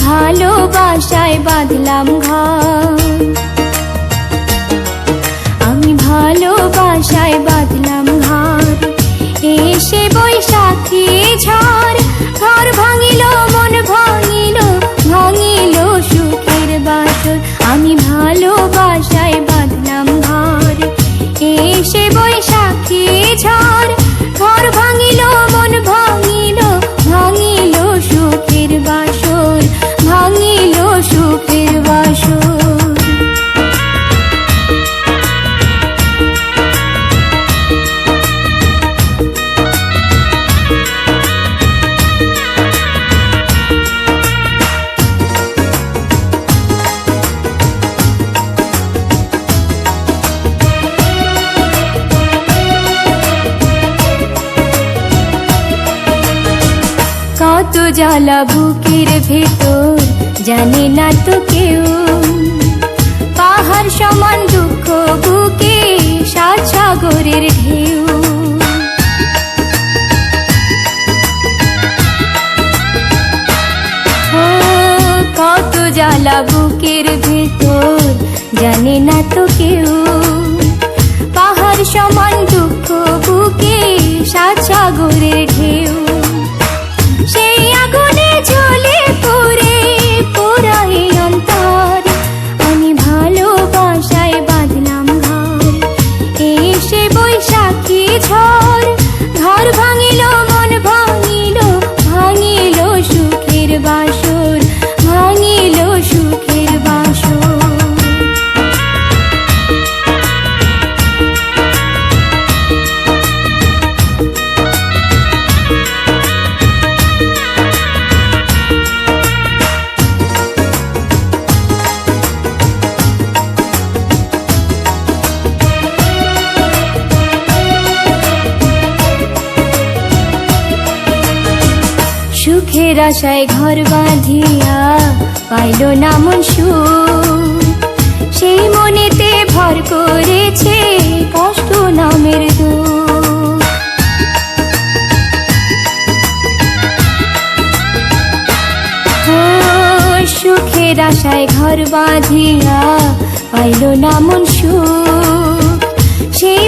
ভালোবাসায় বাঁধলাম ঘর, আমি ভালোবাসায় বাঁধলাম ঘর। এসে বৈশাখী ঝড় ঘর ভাঙিল, মন ভাঙিল, ভাঙিল সুখের বাসর। আমি ভালোবাসায় বাঁধলাম ঘর, এসে বৈশাখী ঝড় ঘর ভাঙিল, মন ভাঙিল, ভাঙিল সুখের বাসর, ভাঙিল সুখের বাসর। কত জ্বালা বুকের ভেতর জানে না তো কেউ, পাহাড় সমান দুঃখ বুকে সাত সাগরের ঢেউ। ও কত জ্বালা বুকের ভেতর জানে না তো কেউ, পাহাড় সমান দুঃখ বুকে সাত সাগরের ঢেউ। সেই আগুনে জ্বলে পুড়ে পোড়াই অন্তর, আমি ভালোবাসায় বাঁধলাম ঘর। এসে বৈশাখী ঝড় ঘর ভাঙিল, মন ভাঙিল, ভাঙিল সুখের বাসর, ভাঙিল সুখের বাসর। সুখের আশায় ঘর বাঁধিয়া পাইল না মন সুখ, সেই মনেতে ভর করেছে কষ্ট নামের দুঃখ। ও সুখের আশায় ঘর বাঁধিয়া পাইল না মন সুখ, সেই